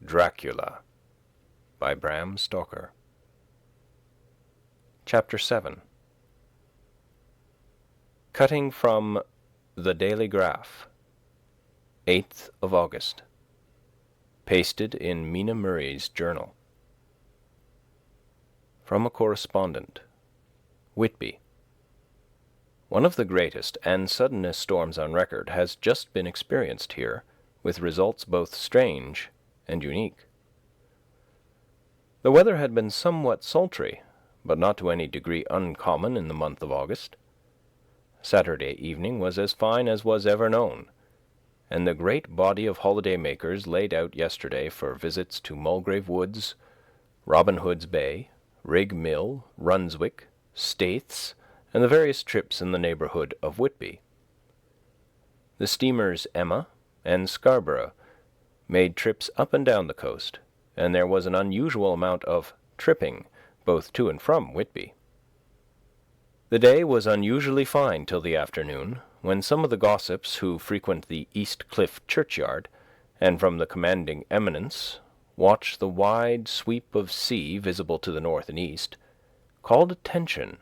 Dracula by Bram Stoker. Chapter 7. Cutting from The Daily Graph, 8th of August. Pasted in Mina Murray's journal. From a correspondent. Whitby. One of the greatest and suddenest storms on record has just been experienced here, with results both strange and unique. The weather had been somewhat sultry, but not to any degree uncommon in the month of August. Saturday evening was as fine as was ever known, and the great body of holiday-makers laid out yesterday for visits to Mulgrave Woods, Robin Hood's Bay, Rig Mill, Runswick, Staithes, and the various trips in the neighbourhood of Whitby. The steamers Emma and Scarborough made trips up and down the coast, and there was an unusual amount of tripping both to and from Whitby. The day was unusually fine till the afternoon, when some of the gossips who frequent the East Cliff churchyard, and from the commanding eminence watch the wide sweep of sea visible to the north and east, called attention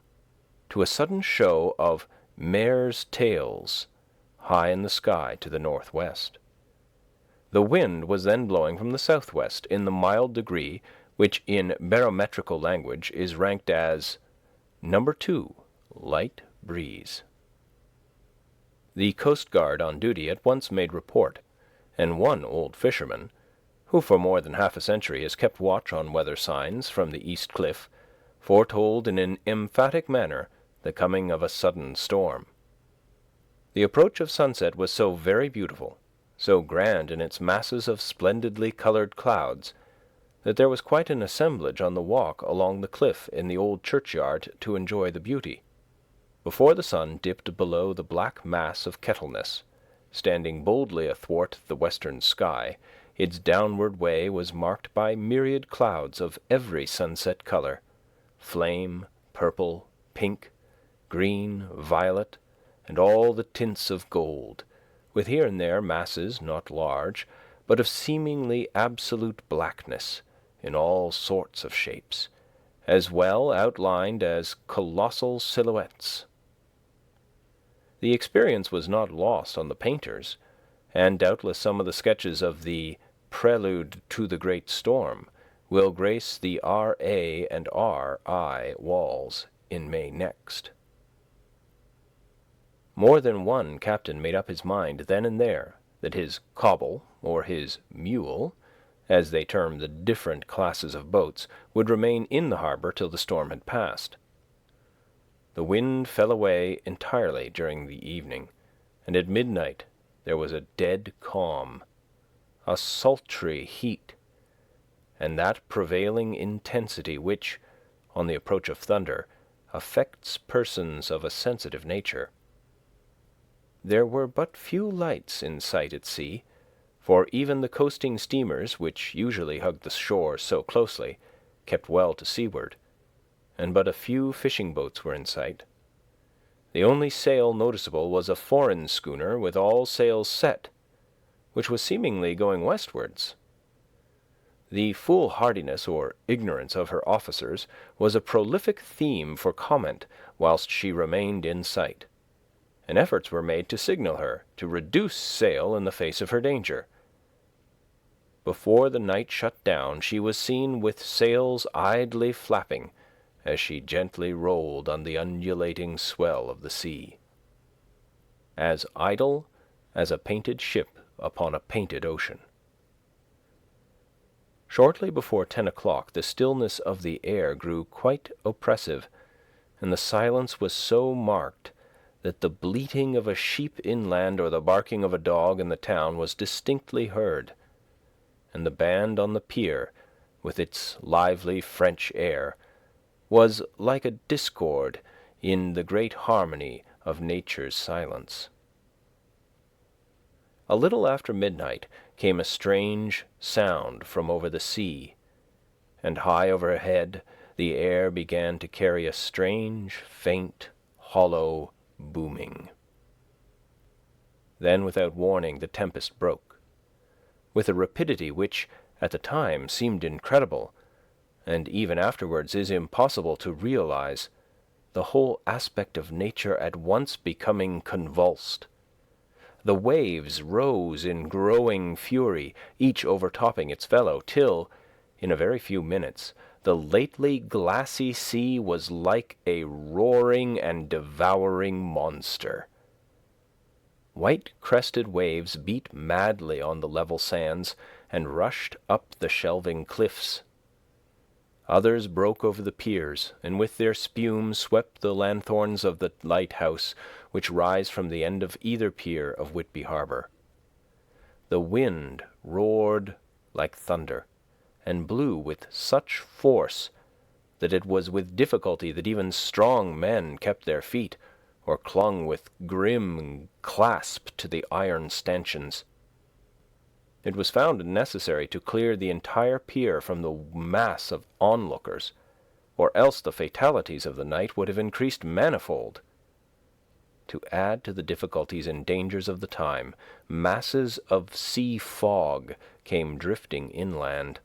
to a sudden show of mares' tails high in the sky to the northwest. The wind was then blowing from the southwest in the mild degree which in barometrical language is ranked as number 2, light breeze. The coast guard on duty at once made report, and one old fisherman, who for more than half a century has kept watch on weather signs from the East Cliff, foretold in an emphatic manner the coming of a sudden storm. The approach of sunset was so very beautiful, so grand in its masses of splendidly coloured clouds, that there was quite an assemblage on the walk along the cliff in the old churchyard to enjoy the beauty. Before the sun dipped below the black mass of Kettleness, standing boldly athwart the western sky, its downward way was marked by myriad clouds of every sunset colour, flame, purple, pink, green, violet, and all the tints of gold, with here and there masses not large, but of seemingly absolute blackness, in all sorts of shapes, as well outlined as colossal silhouettes. The experience was not lost on the painters, and doubtless some of the sketches of the Prelude to the Great Storm will grace the R.A. and R.I. walls in May next. More than one captain made up his mind then and there that his cobble, or his mule, as they term the different classes of boats, would remain in the harbour till the storm had passed. The wind fell away entirely during the evening, and at midnight there was a dead calm, a sultry heat, and that prevailing intensity which, on the approach of thunder, affects persons of a sensitive nature. There were but few lights in sight at sea, for even the coasting steamers, which usually hug the shore so closely, kept well to seaward, and but a few fishing boats were in sight. The only sail noticeable was a foreign schooner with all sails set, which was seemingly going westwards. The foolhardiness or ignorance of her officers was a prolific theme for comment whilst she remained in sight, and efforts were made to signal her to reduce sail in the face of her danger. Before the night shut down, she was seen with sails idly flapping as she gently rolled on the undulating swell of the sea, as idle as a painted ship upon a painted ocean. Shortly before 10 o'clock, the stillness of the air grew quite oppressive, and the silence was so marked that the bleating of a sheep inland or the barking of a dog in the town was distinctly heard, and the band on the pier, with its lively French air, was like a discord in the great harmony of nature's silence. A little after midnight came a strange sound from over the sea, and high overhead the air began to carry a strange, faint, hollow booming. Then, without warning, the tempest broke, with a rapidity which, at the time seemed incredible, and even afterwards is impossible to realize, the whole aspect of nature at once becoming convulsed. The waves rose in growing fury, each overtopping its fellow, till, in a very few minutes, the lately glassy sea was like a roaring and devouring monster. White-crested waves beat madly on the level sands and rushed up the shelving cliffs. Others broke over the piers, and with their spume swept the lanthorns of the lighthouse which rise from the end of either pier of Whitby harbour. The wind roared like thunder, and blew with such force that it was with difficulty that even strong men kept their feet, or clung with grim clasp to the iron stanchions. It was found necessary to clear the entire pier from the mass of onlookers, or else the fatalities of the night would have increased manifold. To add to the difficulties and dangers of the time, masses of sea fog came drifting inland.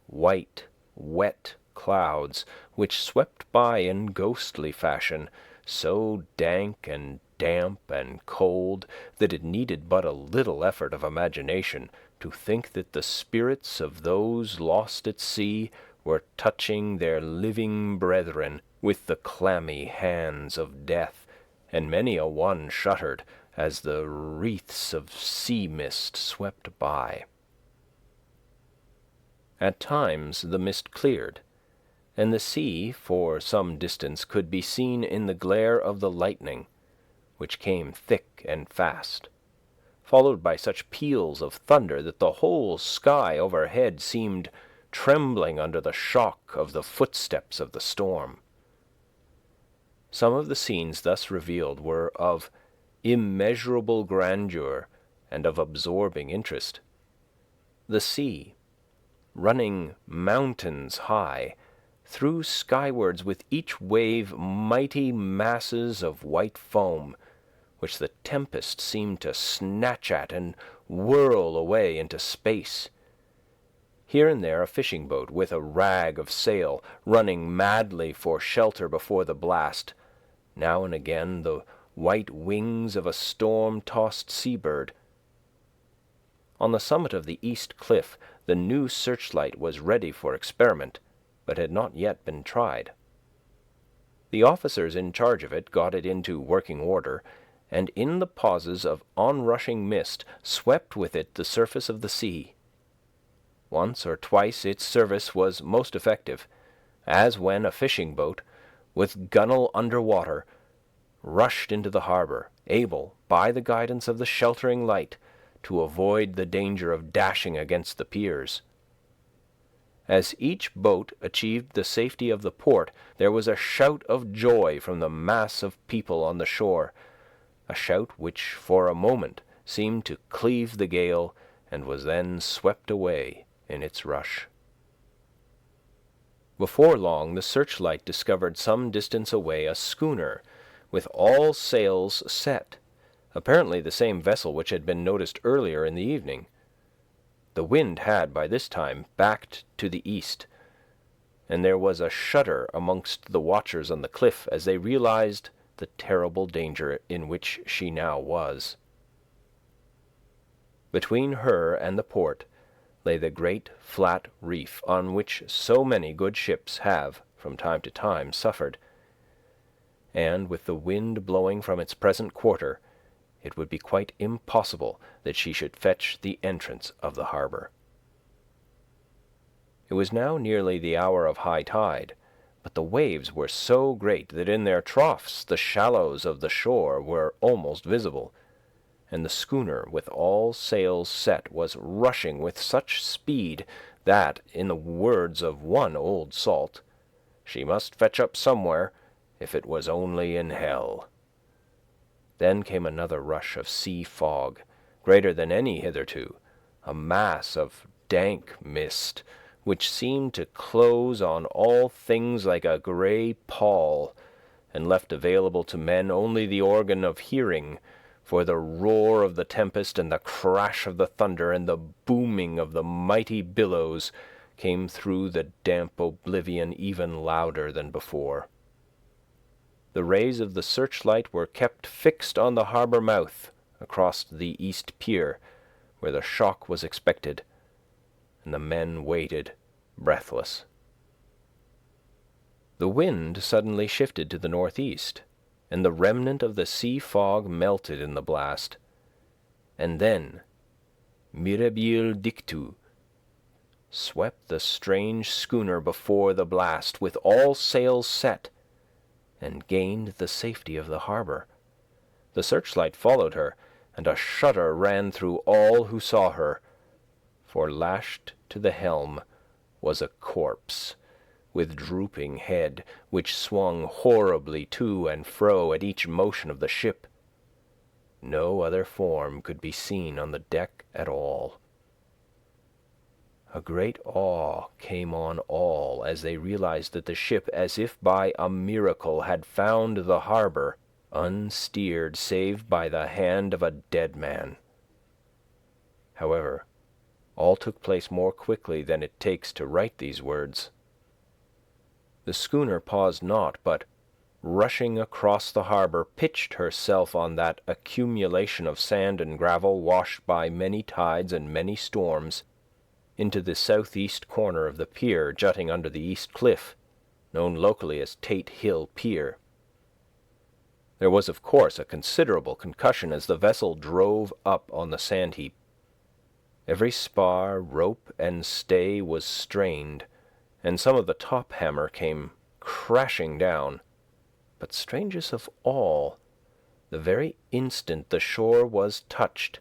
White, wet clouds, which swept by in ghostly fashion, so dank and damp and cold that it needed but a little effort of imagination to think that the spirits of those lost at sea were touching their living brethren with the clammy hands of death, and many a one shuddered as the wreaths of sea mist swept by. At times the mist cleared, and the sea for some distance could be seen in the glare of the lightning, which came thick and fast, followed by such peals of thunder that the whole sky overhead seemed trembling under the shock of the footsteps of the storm. Some of the scenes thus revealed were of immeasurable grandeur and of absorbing interest. The sea, running mountains high, threw skywards with each wave mighty masses of white foam, which the tempest seemed to snatch at and whirl away into space. Here and there a fishing boat with a rag of sail, running madly for shelter before the blast, now and again the white wings of a storm-tossed seabird. On the summit of the east cliff the new searchlight was ready for experiment, but had not yet been tried. The officers in charge of it got it into working order, and in the pauses of onrushing mist swept with it the surface of the sea. Once or twice its service was most effective, as when a fishing boat, with gunwale under water, rushed into the harbour, able, by the guidance of the sheltering light, to avoid the danger of dashing against the piers. As each boat achieved the safety of the port, there was a shout of joy from the mass of people on the shore, a shout which for a moment seemed to cleave the gale and was then swept away in its rush. Before long the searchlight discovered some distance away a schooner with all sails set, apparently the same vessel which had been noticed earlier in the evening. The wind had by this time backed to the east, and there was a shudder amongst the watchers on the cliff as they realized the terrible danger in which she now was. Between her and the port lay the great flat reef on which so many good ships have, from time to time, suffered, and with the wind blowing from its present quarter, it would be quite impossible that she should fetch the entrance of the harbour. It was now nearly the hour of high tide, but the waves were so great that in their troughs the shallows of the shore were almost visible, and the schooner with all sails set was rushing with such speed that, in the words of one old salt, she must fetch up somewhere, if it was only in hell. Then came another rush of sea fog, greater than any hitherto, a mass of dank mist, which seemed to close on all things like a grey pall, and left available to men only the organ of hearing, for the roar of the tempest and the crash of the thunder and the booming of the mighty billows came through the damp oblivion even louder than before. The rays of the searchlight were kept fixed on the harbour mouth across the east pier, where the shock was expected, and the men waited, breathless. The wind suddenly shifted to the northeast, and the remnant of the sea fog melted in the blast. And then, mirabile dictu, swept the strange schooner before the blast with all sails set, and gained the safety of the harbour. The searchlight followed her, and a shudder ran through all who saw her, for lashed to the helm was a corpse, with drooping head, which swung horribly to and fro at each motion of the ship. No other form could be seen on the deck at all. A great awe came on all as they realized that the ship, as if by a miracle, had found the harbour, unsteered save by the hand of a dead man. However, all took place more quickly than it takes to write these words. The schooner paused not, but, rushing across the harbour, pitched herself on that accumulation of sand and gravel washed by many tides and many storms, into the southeast corner of the pier jutting under the east cliff, known locally as Tate Hill Pier. There was, of course, a considerable concussion as the vessel drove up on the sand heap. Every spar, rope, and stay was strained, and some of the top hammer came crashing down. But strangest of all, the very instant the shore was touched,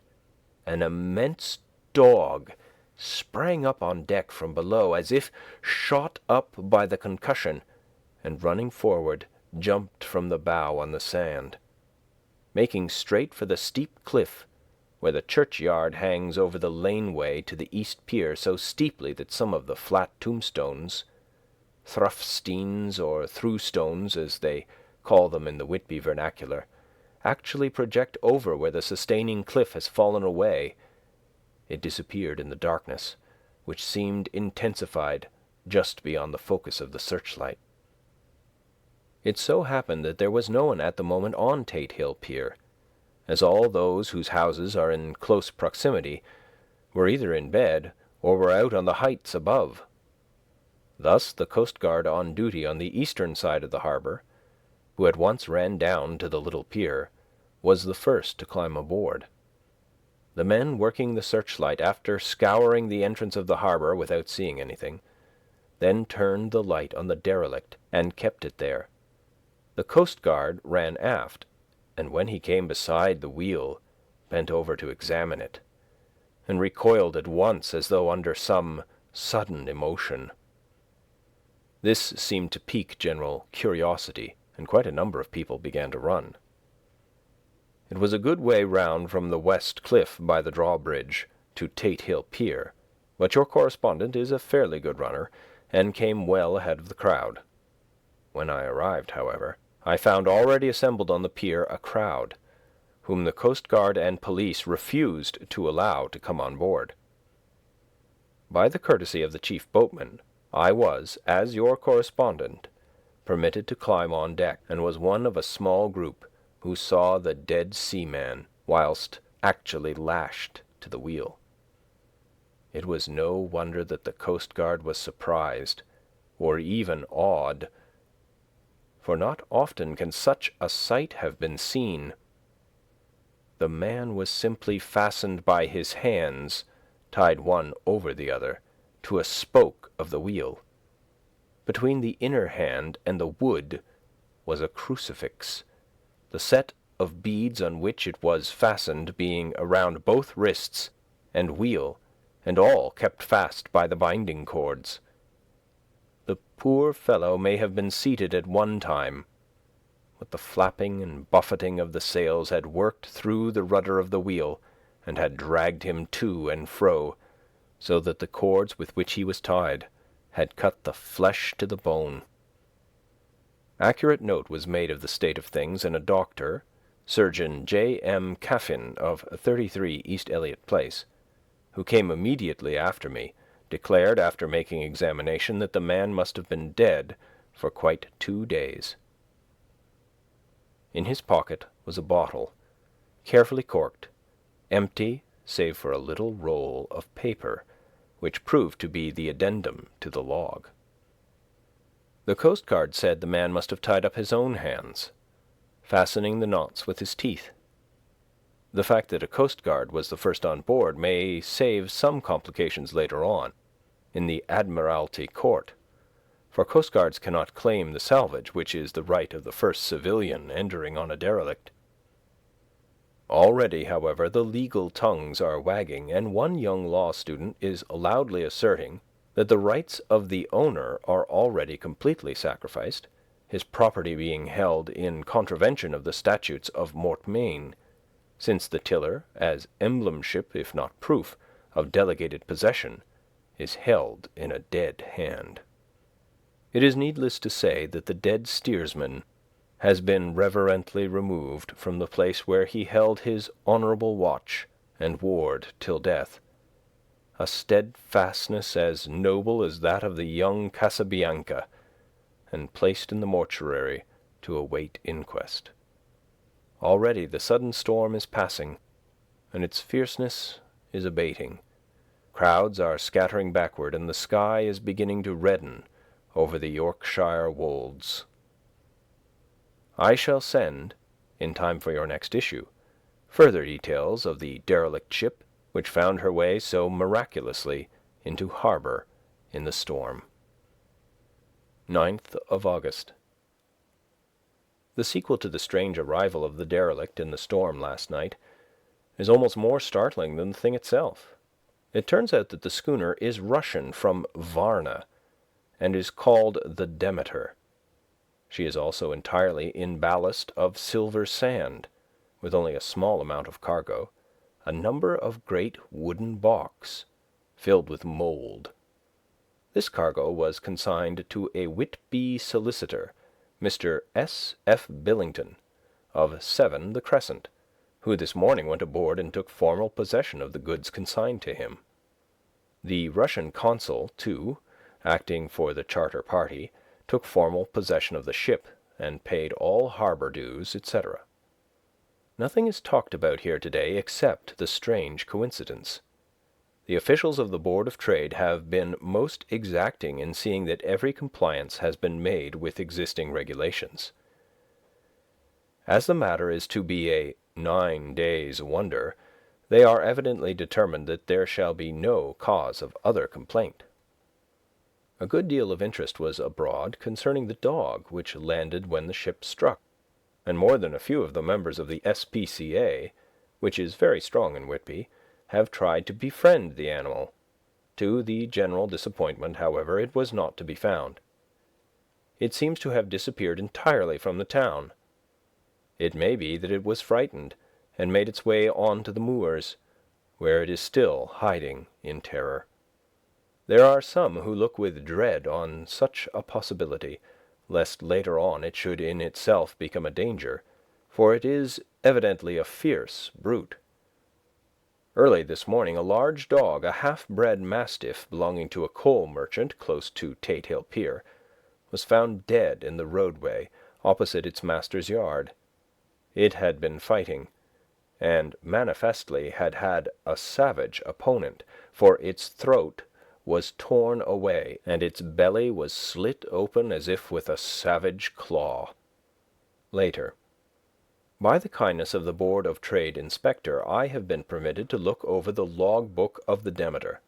an immense dog sprang up on deck from below, as if shot up by the concussion, and running forward, jumped from the bow on the sand. Making straight for the steep cliff where the churchyard hangs over the laneway to the east pier so steeply that some of the flat tombstones, thruffsteins or throughstones as they call them in the Whitby vernacular, actually project over where the sustaining cliff has fallen away, it disappeared in the darkness, which seemed intensified just beyond the focus of the searchlight. It so happened that there was no one at the moment on Tate Hill Pier, as all those whose houses are in close proximity were either in bed or were out on the heights above. Thus the Coast Guard on duty on the eastern side of the harbour, who at once ran down to the little pier, was the first to climb aboard. The men working the searchlight, after scouring the entrance of the harbour without seeing anything, then turned the light on the derelict and kept it there. The Coast Guard ran aft, and when he came beside the wheel, bent over to examine it, and recoiled at once as though under some sudden emotion. This seemed to pique general curiosity, and quite a number of people began to run. It was a good way round from the west cliff by the drawbridge to Tate Hill Pier, but your correspondent is a fairly good runner, and came well ahead of the crowd. When I arrived, however, I found already assembled on the pier a crowd, whom the Coast Guard and police refused to allow to come on board. By the courtesy of the chief boatman, I was, as your correspondent, permitted to climb on deck, and was one of a small group who saw the dead seaman whilst actually lashed to the wheel. It was no wonder that the Coast Guard was surprised, or even awed, for not often can such a sight have been seen. The man was simply fastened by his hands, tied one over the other, to a spoke of the wheel. Between the inner hand and the wood was a crucifix, the set of beads on which it was fastened being around both wrists and wheel, and all kept fast by the binding cords. The poor fellow may have been seated at one time, but the flapping and buffeting of the sails had worked through the rudder of the wheel, and had dragged him to and fro, so that the cords with which he was tied had cut the flesh to the bone. Accurate note was made of the state of things, and a doctor, Surgeon J. M. Caffin of 33 East Eliot Place, who came immediately after me, declared after making examination that the man must have been dead for quite 2 days. In his pocket was a bottle, carefully corked, empty save for a little roll of paper, which proved to be the addendum to the log. The Coast Guard said the man must have tied up his own hands, fastening the knots with his teeth. The fact that a Coast Guard was the first on board may save some complications later on, in the Admiralty Court, for Coast Guards cannot claim the salvage, which is the right of the first civilian entering on a derelict. Already, however, the legal tongues are wagging, and one young law student is loudly asserting that the rights of the owner are already completely sacrificed, his property being held in contravention of the statutes of Mortmain, since the tiller, as emblemship if not proof of delegated possession, is held in a dead hand. It is needless to say that the dead steersman has been reverently removed from the place where he held his honourable watch and ward till death, a steadfastness as noble as that of the young Casabianca, and placed in the mortuary to await inquest. Already the sudden storm is passing, and its fierceness is abating. Crowds are scattering backward, and the sky is beginning to redden over the Yorkshire wolds. I shall send, in time for your next issue, further details of the derelict ship which found her way so miraculously into harbour in the storm. 9th of August. The sequel to the strange arrival of the derelict in the storm last night is almost more startling than the thing itself. It turns out that the schooner is Russian from Varna, and is called the Demeter. She is also entirely in ballast of silver sand, with only a small amount of cargo, a number of great wooden baulks filled with mould. This cargo was consigned to a Whitby solicitor, Mr. S. F. Billington, of 7 the Crescent, who this morning went aboard and took formal possession of the goods consigned to him. The Russian consul, too, acting for the charter party, took formal possession of the ship and paid all harbour dues, etc. Nothing is talked about here today except the strange coincidence. The officials of the Board of Trade have been most exacting in seeing that every compliance has been made with existing regulations. As the matter is to be a 9 days' wonder, they are evidently determined that there shall be no cause of other complaint. A good deal of interest was abroad concerning the dog which landed when the ship struck, and more than a few of the members of the S.P.C.A., which is very strong in Whitby, have tried to befriend the animal. To the general disappointment, however, it was not to be found. It seems to have disappeared entirely from the town. It may be that it was frightened, and made its way on to the moors, where it is still hiding in terror. There are some who look with dread on such a possibility, lest later on it should in itself become a danger, for it is evidently a fierce brute. Early this morning a large dog, a half-bred mastiff belonging to a coal merchant close to Tate Hill Pier, was found dead in the roadway opposite its master's yard. It had been fighting, and manifestly had had a savage opponent, for its throat was torn away, and its belly was slit open as if with a savage claw. Later. By the kindness of the Board of Trade Inspector, I have been permitted to look over the log book of the Demeter,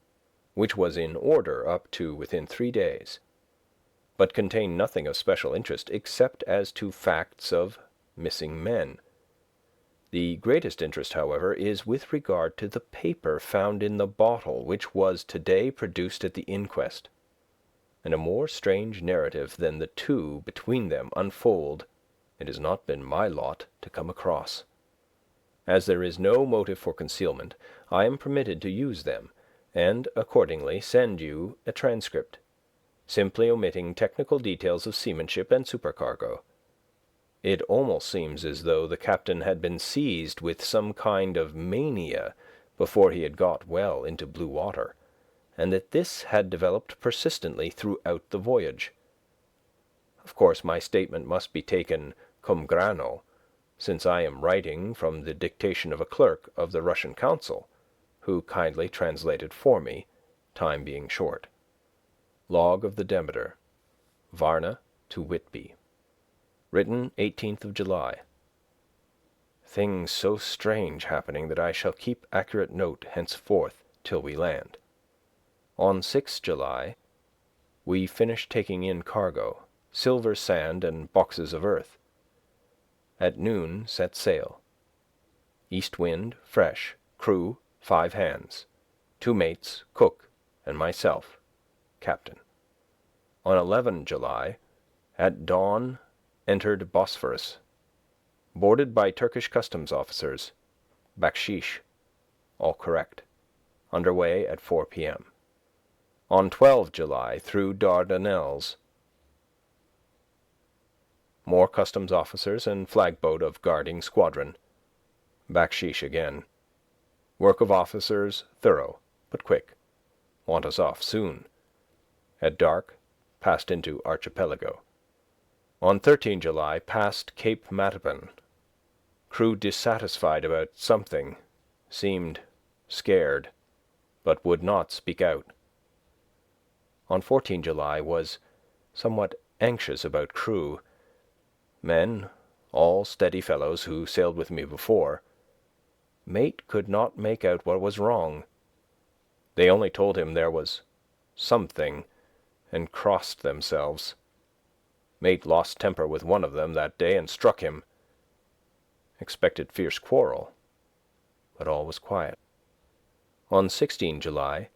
which was in order up to within 3 days, but contained nothing of special interest except as to facts of missing men. The greatest interest, however, is with regard to the paper found in the bottle, which was today produced at the inquest, and a more strange narrative than the two between them unfold it has not been my lot to come across. As there is no motive for concealment, I am permitted to use them, and accordingly send you a transcript, simply omitting technical details of seamanship and supercargo. It almost seems as though the captain had been seized with some kind of mania before he had got well into blue water, and that this had developed persistently throughout the voyage. Of course, my statement must be taken cum grano, since I am writing from the dictation of a clerk of the Russian consul, who kindly translated for me, time being short. Log of the Demeter, Varna to Whitby. Written 18th of July. Things so strange happening that I shall keep accurate note henceforth till we land. On 6 July, we finished taking in cargo, silver sand and boxes of earth. At noon set sail. East wind, fresh, crew 5 hands, 2 mates, cook, and myself, captain. On 11 July, at dawn, entered Bosphorus. Boarded by Turkish customs officers. Bakshish. All correct. Under way at 4 p.m. On 12 July, through Dardanelles. More customs officers and flagboat of guarding squadron. Bakshish again. Work of officers thorough, but quick. Want us off soon. At dark, passed into archipelago. On 13 July, passed Cape Matapan. Crew dissatisfied about something, seemed scared, but would not speak out. On 14 July, was somewhat anxious about crew. Men, all steady fellows who sailed with me before. Mate could not make out what was wrong. They only told him there was something, and crossed themselves. Mate lost temper with one of them that day and struck him. Expected fierce quarrel, but all was quiet. On 16 July,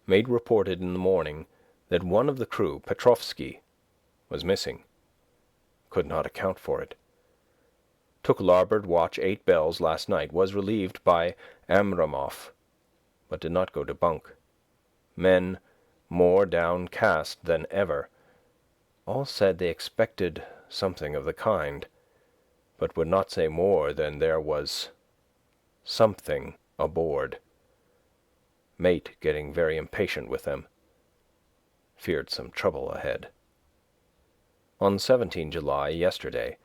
mate reported in the morning that one of the crew, Petrovsky, was missing. Could not account for it. Took larboard watch 8 bells last night, was relieved by Amramoff, but did not go to bunk. Men more downcast than ever. All said they expected something of the kind, but would not say more than there was something aboard. Mate getting very impatient with them. Feared some trouble ahead. On 17 July, yesterday,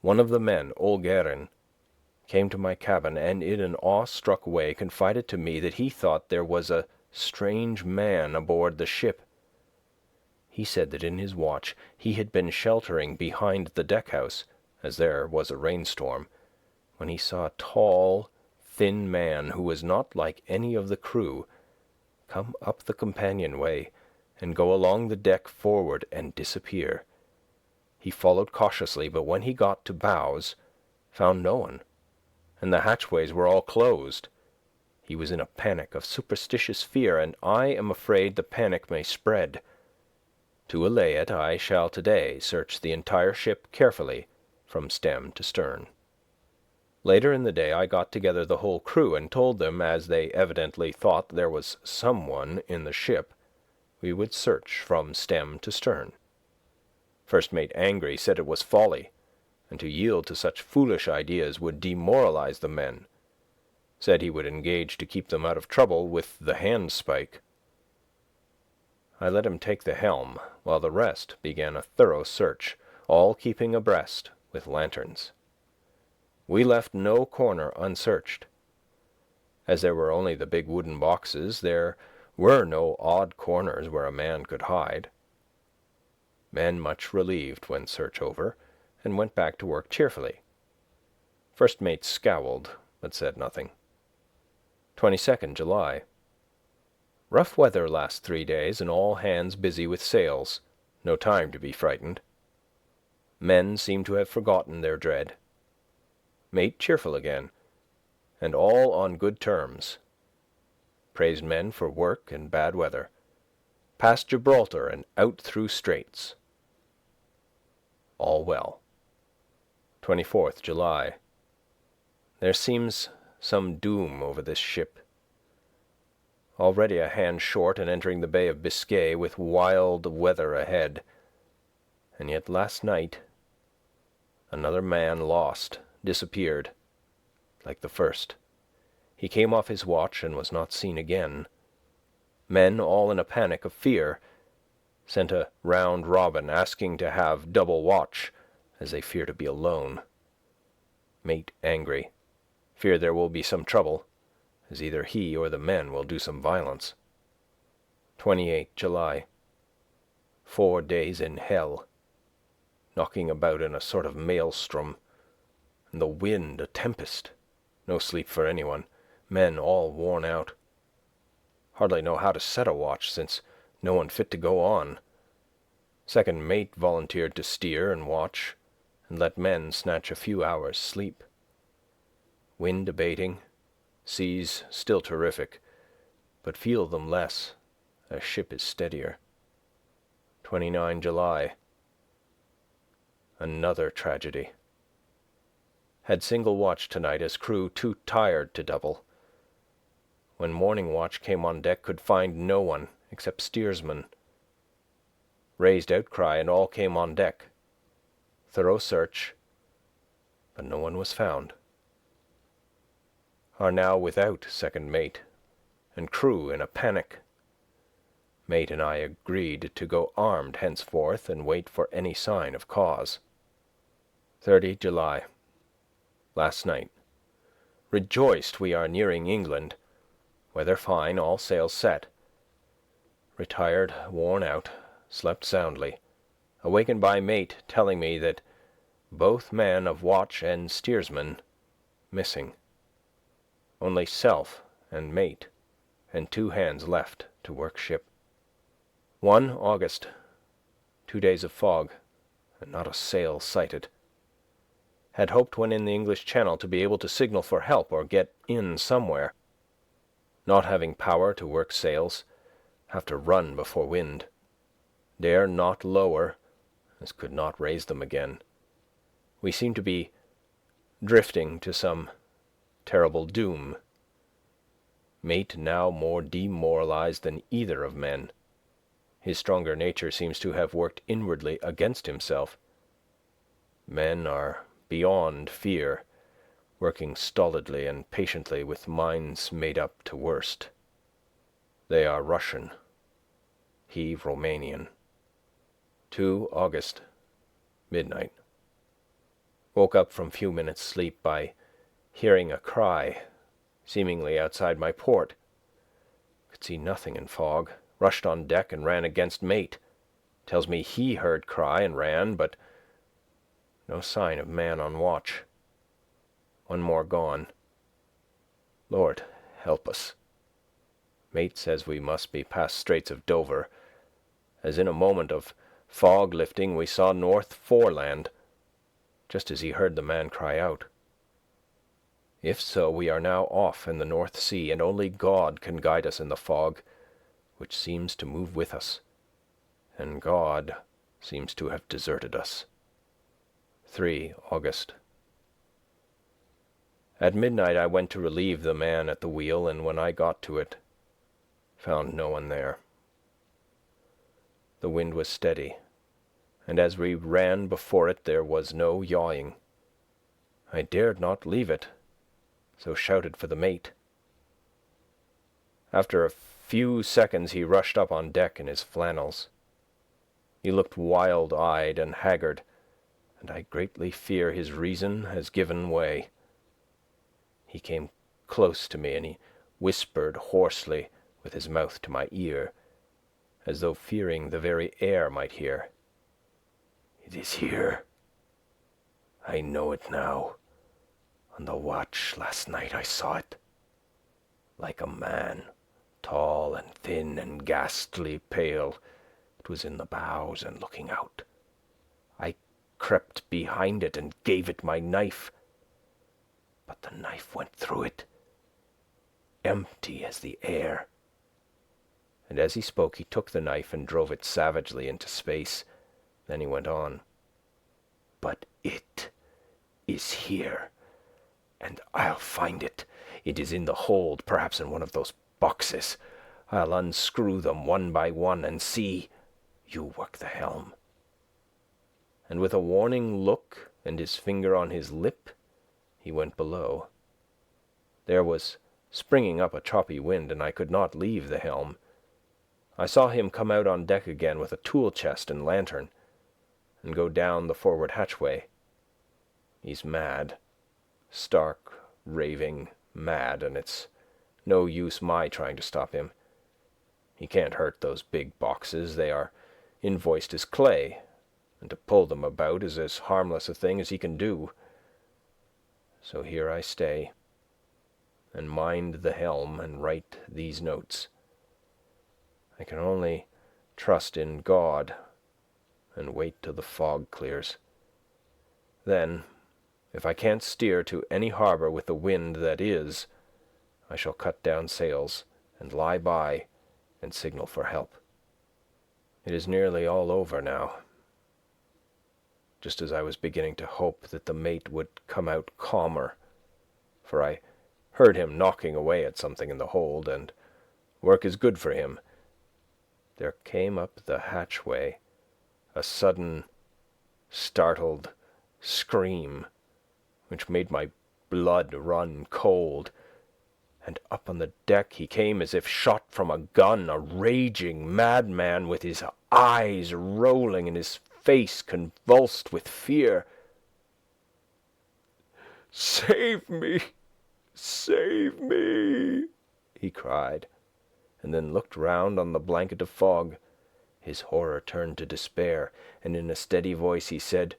one of the men, Olgerin, came to my cabin and in an awe-struck way confided to me that he thought there was a strange man aboard the ship. He said that in his watch he had been sheltering behind the deck-house, as there was a rainstorm, when he saw a tall, thin man who was not like any of the crew come up the companionway and go along the deck forward and disappear. He followed cautiously, but when he got to bows, found no one, and the hatchways were all closed. He was in a panic of superstitious fear, and I am afraid the panic may spread. To allay it, I shall today search the entire ship carefully, from stem to stern. Later in the day I got together the whole crew and told them, as they evidently thought there was someone in the ship, we would search from stem to stern. First mate, angry, said it was folly, and to yield to such foolish ideas would demoralize the men. Said he would engage to keep them out of trouble with the handspike. I let him take the helm, while the rest began a thorough search, all keeping abreast with lanterns. We left no corner unsearched. As there were only the big wooden boxes, there were no odd corners where a man could hide. Men much relieved when search over, and went back to work cheerfully. First mate scowled, but said nothing. 22nd July. Rough weather last 3 days, and all hands busy with sails. No time to be frightened. Men seem to have forgotten their dread. Mate cheerful again, and all on good terms. Praised men for work and bad weather. Past Gibraltar and out through straits. All well. 24th July. There seems some doom over this ship. Already a hand short and entering the Bay of Biscay with wild weather ahead. And yet last night Another man lost, disappeared, like the first. He came off his watch and was not seen again. Men, all in a panic of fear, sent a round robin asking to have double watch, as they fear to be alone. Mate angry. Fear there will be some trouble, as either he or the men will do some violence. 28 July. 4 days in hell. Knocking about in a sort of maelstrom. And the wind a tempest. No sleep for anyone. Men all worn out. Hardly know how to set a watch, since no one fit to go on. Second mate volunteered to steer and watch, and let men snatch a few hours' sleep. Wind abating, seas still terrific, but feel them less, as ship is steadier. 29 July. Another tragedy. Had single watch tonight, as crew too tired to double. When morning watch came on deck, could find no one except steersman. Raised outcry, and all came on deck. Thorough search, but no one was found. Are now without second mate, and crew in a panic. Mate and I agreed to go armed henceforth and wait for any sign of cause. 30 July. Last night. Rejoiced we are nearing England. Weather fine, all sails set. Retired, worn out, slept soundly. Awakened by mate telling me that both man of watch and steersman missing. Only self and mate, and 2 hands left to work ship. 1 August. 2 days of fog, and not a sail sighted. Had hoped when in the English Channel to be able to signal for help or get in somewhere. Not having power to work sails, have to run before wind. Dare not lower, as could not raise them again. We seem to be drifting to some terrible doom. Mate now more demoralized than either of men. His stronger nature seems to have worked inwardly against himself. Men are beyond fear, working stolidly and patiently with minds made up to worst. They are Russian, he Romanian. 2 August, midnight. Woke up from few minutes' sleep by hearing a cry, seemingly outside my port. Could see nothing in fog. Rushed on deck and ran against mate. Tells me he heard cry and ran, but no sign of man on watch. 1 more gone. Lord, help us. Mate says we must be past Straits of Dover, as in a moment of fog lifting we saw North Foreland, just as he heard the man cry out. If so, we are now off in the North Sea, and only God can guide us in the fog, which seems to move with us, and God seems to have deserted us. 3 August. At midnight I went to relieve the man at the wheel, and when I got to it, found no one there. The wind was steady, and as we ran before it there was no yawing. I dared not leave it, so shouted for the mate. After a few seconds he rushed up on deck in his flannels. He looked wild-eyed and haggard, and I greatly fear his reason has given way. He came close to me, and he whispered hoarsely with his mouth to my ear, as though fearing the very air might hear. "It is here. I know it now. On the watch last night I saw it. Like a man, tall and thin and ghastly pale. It was in the bows and looking out. I crept behind it and gave it my knife. But the knife went through it, empty as the air." And as he spoke he took the knife and drove it savagely into space. Then he went on. "But it is here, and I'll find it. It is in the hold, perhaps in one of those boxes. I'll unscrew them one by one and see. You work the helm." And with a warning look and his finger on his lip, he went below. There was springing up a choppy wind, and I could not leave the helm. I saw him come out on deck again with a tool chest and lantern, and go down the forward hatchway. He's mad, stark, raving mad, and it's no use my trying to stop him. He can't hurt those big boxes. They are invoiced as clay, and to pull them about is as harmless a thing as he can do. So here I stay, and mind the helm and write these notes. I can only trust in God and wait till the fog clears. Then, if I can't steer to any harbour with the wind that is, I shall cut down sails and lie by and signal for help. It is nearly all over now. Just as I was beginning to hope that the mate would come out calmer, for I heard him knocking away at something in the hold, and work is good for him, there came up the hatchway a sudden, startled scream, which made my blood run cold, and up on the deck he came as if shot from a gun, a raging madman with his eyes rolling and his face convulsed with fear. "Save me! Save me!" he cried, and then looked round on the blanket of fog. His horror turned to despair, and in a steady voice he said,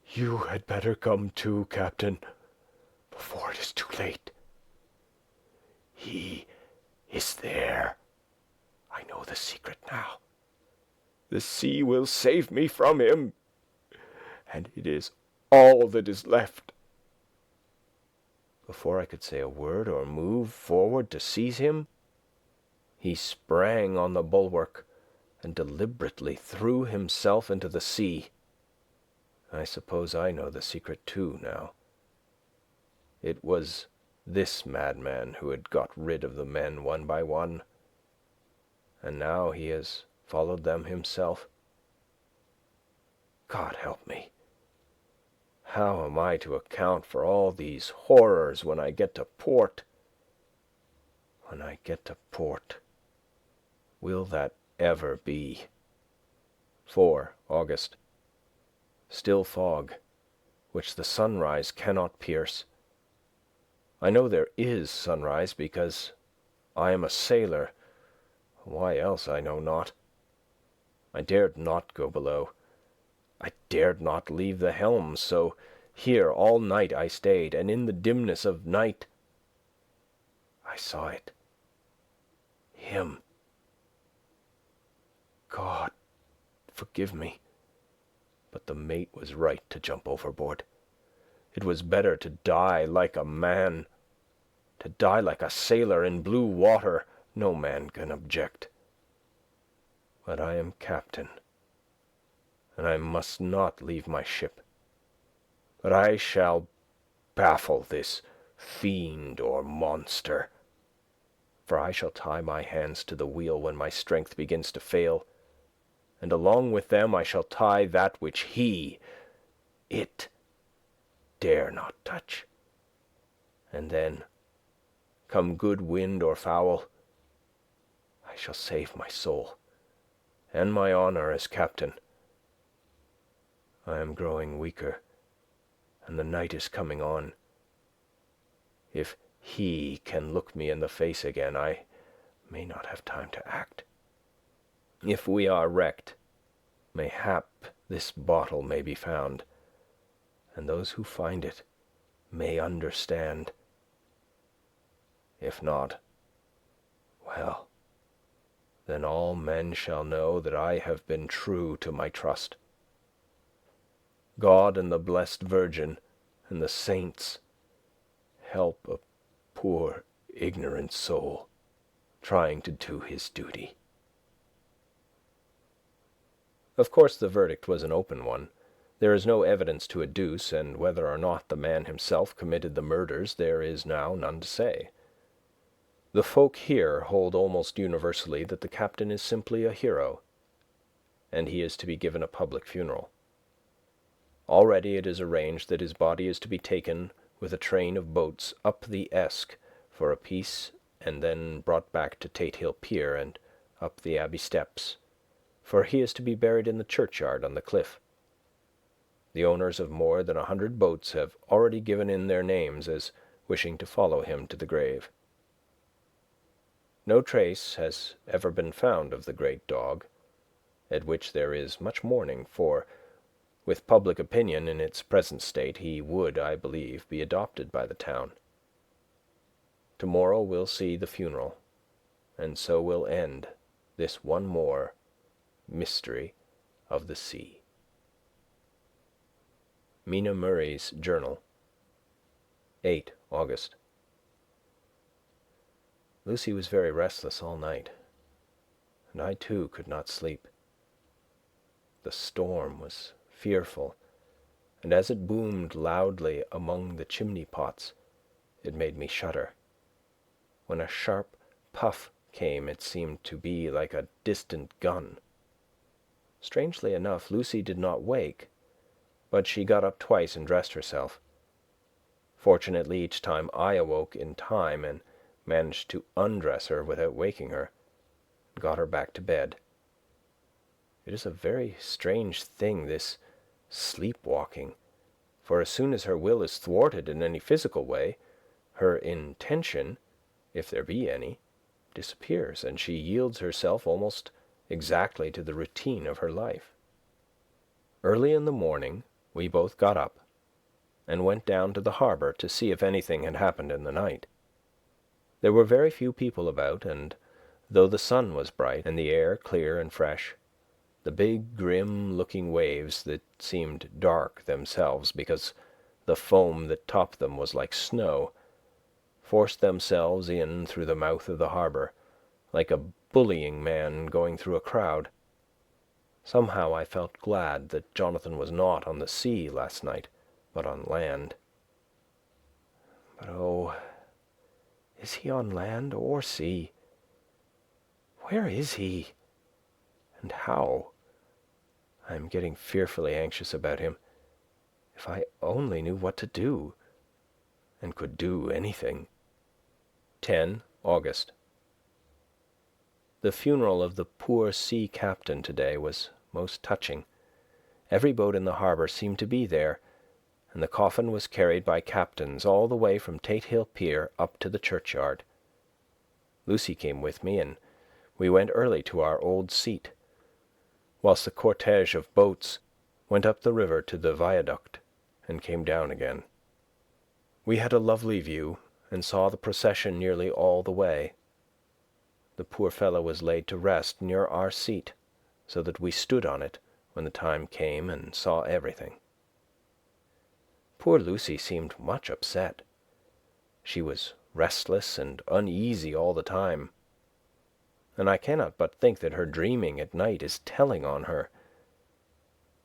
"You had better come too, Captain, before it is too late. He is there. I know the secret now. The sea will save me from him, and it is all that is left." Before I could say a word or move forward to seize him, he sprang on the bulwark and deliberately threw himself into the sea. I suppose I know the secret too now. It was this madman who had got rid of the men one by one, and now he has followed them himself. God help me! How am I to account for all these horrors when I get to port? When I get to port, will that ever be? 4 August. Still fog, which the sunrise cannot pierce. I know there is sunrise because I am a sailor. Why else I know not. I dared not go below. I dared not leave the helm, so here all night I stayed, and in the dimness of night I saw it. Him. God, forgive me, but the mate was right to jump overboard. It was better to die like a man, to die like a sailor in blue water. No man can object. But I am captain, and I must not leave my ship. But I shall baffle this fiend or monster, for I shall tie my hands to the wheel when my strength begins to fail, and along with them I shall tie that which it, dare not touch. And then, come good wind or foul, I shall save my soul and my honour as captain. I am growing weaker, and the night is coming on. If he can look me in the face again, I may not have time to act. If we are wrecked, mayhap this bottle may be found, and those who find it may understand. If not, well, then all men shall know that I have been true to my trust. God and the Blessed Virgin and the saints help a poor, ignorant soul trying to do his duty. Of course the verdict was an open one. There is no evidence to adduce, and whether or not the man himself committed the murders there is now none to say. The folk here hold almost universally that the captain is simply a hero, and he is to be given a public funeral. Already it is arranged that his body is to be taken with a train of boats up the Esk for a piece and then brought back to Tate Hill Pier and up the Abbey steps, for he is to be buried in the churchyard on the cliff. The owners of more than 100 boats have already given in their names as wishing to follow him to the grave. No trace has ever been found of the great dog, at which there is much mourning, for, with public opinion in its present state, he would, I believe, be adopted by the town. Tomorrow will see the funeral, and so will end this one more mystery of the sea. Mina Murray's Journal, 8 August. Lucy was very restless all night, and I too could not sleep. The storm was fearful, and as it boomed loudly among the chimney pots, it made me shudder. When a sharp puff came, it seemed to be like a distant gun. Strangely enough, Lucy did not wake, but she got up twice and dressed herself. Fortunately, each time I awoke in time and managed to undress her without waking her, and got her back to bed. It is a very strange thing, this sleepwalking, for as soon as her will is thwarted in any physical way, her intention, if there be any, disappears, and she yields herself almost exactly to the routine of her life. Early in the morning we both got up and went down to the harbour to see if anything had happened in the night. There were very few people about, and though the sun was bright and the air clear and fresh, the big grim-looking waves that seemed dark themselves because the foam that topped them was like snow, forced themselves in through the mouth of the harbour, like a bullying man going through a crowd. Somehow I felt glad that Jonathan was not on the sea last night, but on land. But oh, is he on land or sea? Where is he? And how? I am getting fearfully anxious about him. If I only knew what to do, and could do anything. 10 August. The funeral of the poor sea captain today was most touching. Every boat in the harbour seemed to be there, and the coffin was carried by captains all the way from Tate Hill Pier up to the churchyard. Lucy came with me, and we went early to our old seat, whilst the cortege of boats went up the river to the viaduct and came down again. We had a lovely view, and saw the procession nearly all the way. The poor fellow was laid to rest near our seat, so that we stood on it when the time came and saw everything. Poor Lucy seemed much upset. She was restless and uneasy all the time, and I cannot but think that her dreaming at night is telling on her.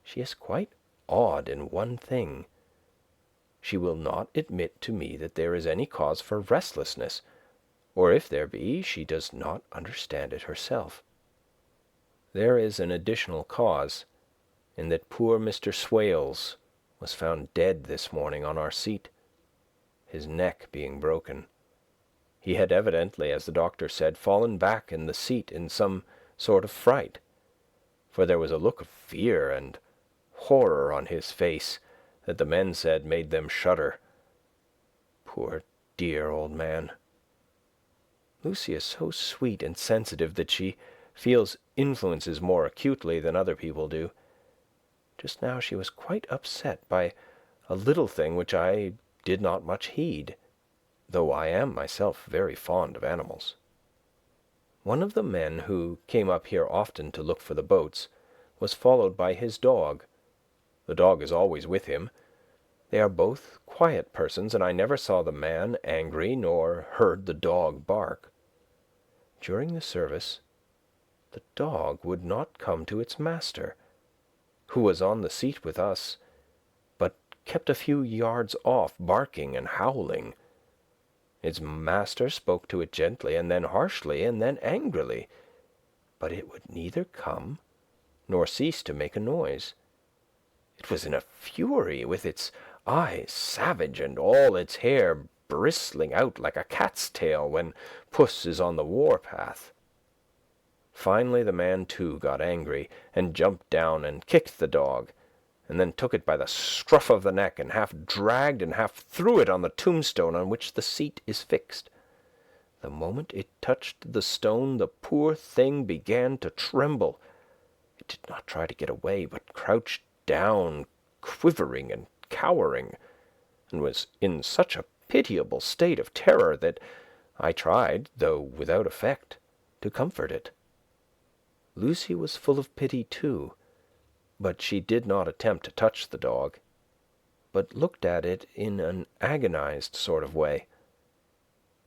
She is quite odd in one thing. She will not admit to me that there is any cause for restlessness, or if there be, she does not understand it herself. There is an additional cause, in that poor Mr. Swales was found dead this morning on our seat, his neck being broken. He had evidently, as the doctor said, fallen back in the seat in some sort of fright, for there was a look of fear and horror on his face that the men said made them shudder. Poor dear old man. Lucy is so sweet and sensitive that she feels influences more acutely than other people do. Just now she was quite upset by a little thing which I did not much heed, though I am myself very fond of animals. One of the men who came up here often to look for the boats was followed by his dog. The dog is always with him. They are both quiet persons, and I never saw the man angry nor heard the dog bark. During the service, the dog would not come to its master, who was on the seat with us, but kept a few yards off, barking and howling. Its master spoke to it gently, and then harshly, and then angrily, but it would neither come nor cease to make a noise. It was in a fury, with its eyes savage and all its hair bristling out like a cat's tail when puss is on the war-path. Finally the man, too, got angry, and jumped down and kicked the dog, and then took it by the scruff of the neck and half dragged and half threw it on the tombstone on which the seat is fixed. The moment it touched the stone, the poor thing began to tremble. It did not try to get away, but crouched down, quivering and cowering, and was in such a pitiable state of terror that I tried, though without effect, to comfort it. Lucy was full of pity too, but she did not attempt to touch the dog, but looked at it in an agonized sort of way.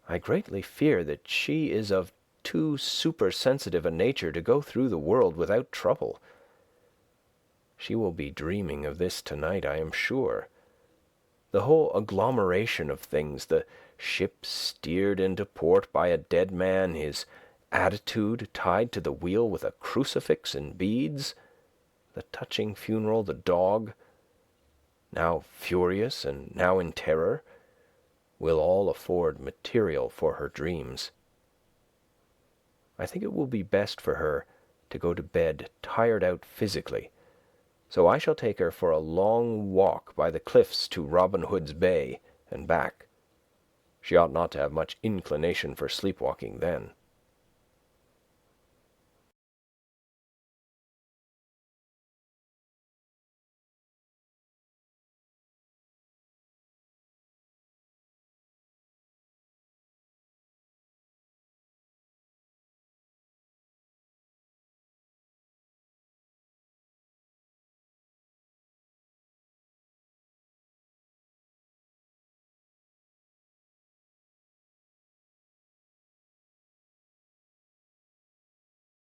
I greatly fear that she is of too supersensitive a nature to go through the world without trouble. She will be dreaming of this tonight, I am sure. The whole agglomeration of things, the ship steered into port by a dead man, his attitude tied to the wheel with a crucifix and beads, the touching funeral, the dog, now furious and now in terror, will all afford material for her dreams. I think it will be best for her to go to bed tired out physically, so I shall take her for a long walk by the cliffs to Robin Hood's Bay and back. She ought not to have much inclination for sleepwalking then.